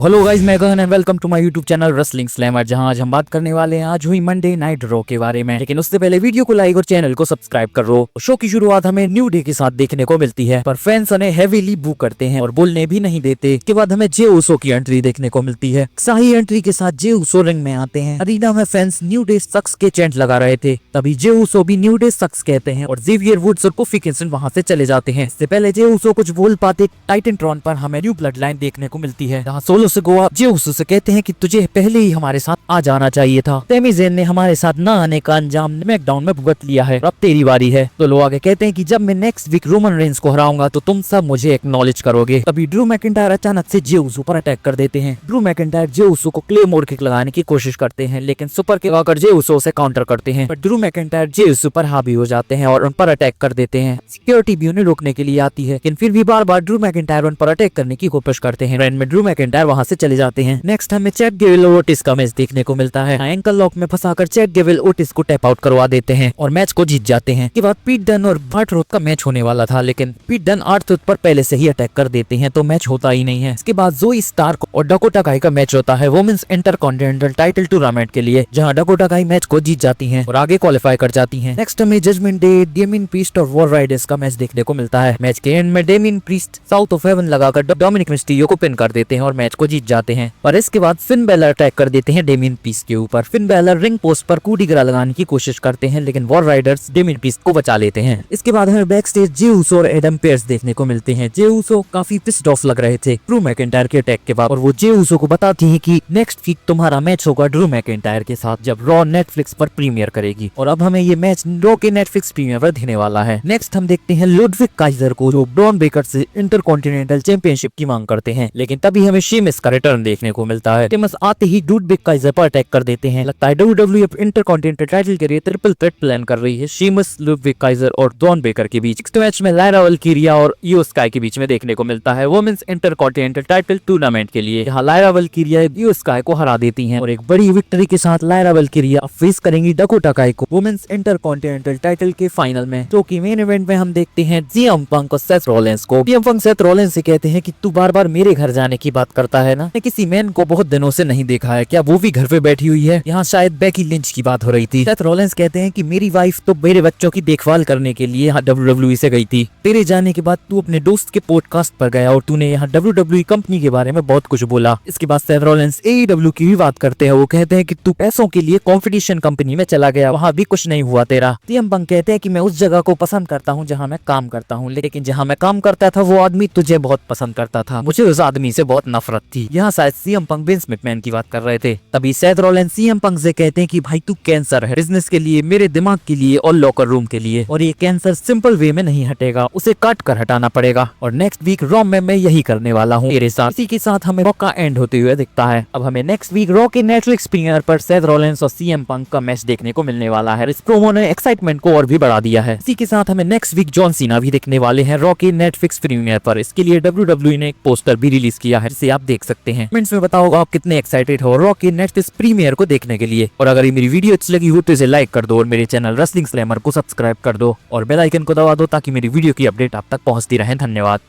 Hello guys, मैं Gahan and welcome to my YouTube channel wrestling slammer, जहां आज हम बात करने वाले हैं आज हुई मंडे नाइट रॉ के बारे में। लेकिन उससे पहले वीडियो को लाइक और चैनल को सब्सक्राइब कर लो। शो की शुरुआत हमें न्यू डे के साथ देखने को मिलती है, पर फैंस उन्हें हेवीली बू करते हैं और बोलने भी नहीं देते। इसके बाद हमें जे उसो की एंट्री देखने को मिलती है। शाही एंट्री के साथ जे उसो रिंग में आते हैं। अरीना में फैंस न्यू डे सक्स के चैंट लगा रहे थे, तभी जे उसो भी न्यू डे सक्स कहते हैं और जेवियर वुड्स और कोफी किंगस्टन वहां से चले जाते हैं। इससे पहले जे उसो कुछ बोल पाते, टाइटनट्रॉन पर हमें न्यू ब्लड लाइन देखने को मिलती है, जहाँ सोलो सिकोआ जे उसो से कहते हैं कि तुझे पहले ही हमारे साथ आ जाना चाहिए था। सैमी ज़ेन ने हमारे साथ न आने का अंजाम स्मैकडाउन में भुगत लिया है, अब तेरी बारी है। तो लोग आगे कहते हैं कि जब मैं नेक्स्ट वीक रोमन रेंस को हराऊंगा तो तुम सब मुझे एक्नॉलेज करोगे। तभी ड्रू मैकिंटायर अचानक से जे उसो पर अटैक कर देते हैं। ड्रू मैकिंटायर जे उसो को क्लेमोर किक लगाने की कोशिश करते हैं, लेकिन सुपर किक आकर जे उसो से काउंटर करते हैं। पर ड्रू मैकिंटायर जे उसो पर हावी हो जाते हैं और उन पर अटैक कर देते हैं। सिक्योरिटी भी उन्हें रोकने के लिए आती है, लेकिन फिर भी बार बार ड्रू मैकिंटायर उन पर अटैक करने की कोशिश करते हैं। एंड में ड्रू मैकिंटायर वहां से चले जाते हैं। नेक्स्ट हमें चैट गेविल और ओटिस का मैच देखने को मिलता है। एंकल लॉक में फंसाकर चैट गेविल ओटिस को टैप आउट करवा देते हैं और मैच को जीत जाते हैं। इसके बाद पीट डन और आर्थरूथ का मैच होने वाला था, लेकिन पीट डन आर्थरूथ पर पहले से ही अटैक कर देते हैं, तो मैच होता ही नहीं है। इसके बाद जोई स्टार्क और डकोटा काई का मैच होता है वुमेन्स इंटरकॉन्टिनेंटल टाइटल टूर्नामेंट के लिए, जहां डकोटा काई मैच को जीत जाती हैं और आगे क्वालिफाई कर जाती हैं। नेक्स्ट हमें जजमेंट डे, डेमिन प्रीस्ट और वॉर राइडर्स का मैच देखने को मिलता है। मैच के एंड में डेमिन प्रीस्ट साउथ ऑफ हेवन लगाकर डोमिनिक मिस्टीरियो को पिन कर देते हैं और मैच को जीत जाते हैं। और इसके बाद फिन बेलर अटैक कर देते हैं डेमिन प्रीस्ट के ऊपर। फिन बेलर रिंग पोस्ट पर कूडी गिरा लगाने की कोशिश करते हैं, लेकिन वॉर राइडर्स डेमिन प्रीस्ट को बचा लेते हैं। इसके बाद हमें बैक स्टेज जे उसो और एडम पेयर्स देखने को मिलते हैं। जे उसो काफी पिस्ड ऑफ लग रहे थे ड्रू मैकिंटायर के अटैक के बाद, और वो जे उसो को बताती है कि नेक्स्ट वीक तुम्हारा मैच होगा ड्रू मैकिंटायर के साथ, जब रॉ नेटफ्लिक्स पर प्रीमियर करेगी। और अब हमें ये मैच रॉ के नेटफ्लिक्स प्रीमियर पर दिखने वाला है। नेक्स्ट हम देखते हैं लुडविग काइजर को, जो ब्रॉन बेकर से इंटरकॉन्टिनेंटल चैंपियनशिप की मांग करते हैं, लेकिन तभी हमें शीमिस का रिटर्न देखने को मिलता है। शीमिस आते ही लुडविग काइजर पर अटैक कर देते हैं। लगता है WWE अब इंटरकॉन्टिनेंटल टाइटल के लिए ट्रिपल थ्रेट प्लान कर रही है शीमिस, लुडविग काइजर और ब्रॉन बेकर के बीच। नेक्स्ट मैच में लायरा वल्कीरिया और इयो स्काई के बीच में देखने को मिलता है वुमेन्स इंटरकॉन्टिनेंटल टाइटल टूर्नामेंट के लिए, जहां लायरा वल्कीरिया इयो स्काई को हरा देती हैं और एक बड़ी विक्ट्री के साथ लायरा वल्कीरिया फेस करेंगी डकोटा काई को वुमेन्स इंटरकॉन्टिनेंटल टाइटल के फाइनल में। तो कि मेन इवेंट में हम देखते हैं सीएम पंक और सेथ रॉलिंस को। सीएम पंक सेथ रॉलिंस से कहते हैं कि तू बार बार मेरे घर जाने की बात करता है ना, किसी मैन को बहुत दिनों से नहीं देखा है, क्या वो भी घर पे बैठी हुई है? यहाँ शायद बेकी लिंच की बात हो रही थी। सेथ रॉलिंस कहते हैं कि मेरी वाइफ तो मेरे बच्चों की देखभाल करने के लिए यहाँ WWE से गई थी। तेरे जाने के बाद तू अपने दोस्त के पॉडकास्ट पर गया और तूने यहाँ WWE कंपनी के बारे में बहुत कुछ बोला। इसके बाद सेथ रॉलिंस AEW की भी बात करते हैं। वो कहते हैं कि तू पैसों के लिए कंपटीशन कंपनी में चला गया, वहाँ भी कुछ नहीं हुआ तेरा। सीएम पंक कहते हैं कि मैं उस जगह को पसंद करता हूँ जहाँ मैं काम करता हूँ, लेकिन जहाँ मैं काम करता था वो आदमी तुझे बहुत पसंद करता था, मुझे उस आदमी से बहुत नफरत थी। यहाँ शायद सीएम पंक विंस मैकमैन की बात कर रहे थे। तभी सेथ रॉलिंस सीएम पंक से कहते हैं कि भाई तू कैंसर है, बिजनेस के लिए, मेरे दिमाग के लिए और लॉकर रूम के लिए, और ये कैंसर सिंपल वे में नहीं हटेगा, उसे काट कर हटाना पड़ेगा। और नेक्स्ट वीक रॉ में मैं यही करने वाला हूँ तेरे साथ। इसी के साथ हमें रॉ का एंड होते हुए दिखता है। अब हमें नेक्स्ट वीक रॉ के नेटफ्लिक्स प्रीमियर पर सेथ रॉलिंस और सीएम पंक का मैच देखने को मिलने वाला है। इस प्रोमो ने एक्साइटमेंट को और भी बढ़ा दिया है। इसी के साथ हमें नेक्स्ट वीक जॉन सीना भी देखने वाले हैं रॉ के नेटफ्लिक्स प्रीमियर पर। इसके लिए WWE ने एक पोस्टर भी रिलीज किया है, जिसे आप देख सकते हैं। कमेंट्स में बताओ आप कितने एक्साइटेड हो रॉ के नेटफ्लिक्स प्रीमियर को देखने के लिए। और अगर ये मेरी वीडियो अच्छी लगी हो तो इसे लाइक कर दो और मेरे चैनल रेसलिंग स्लैमर को सब्सक्राइब कर दो और बेल आइकन को दबा दो, ताकि मेरी वीडियो की अपडेट आप तक पहुंचती रहे। धन्यवाद।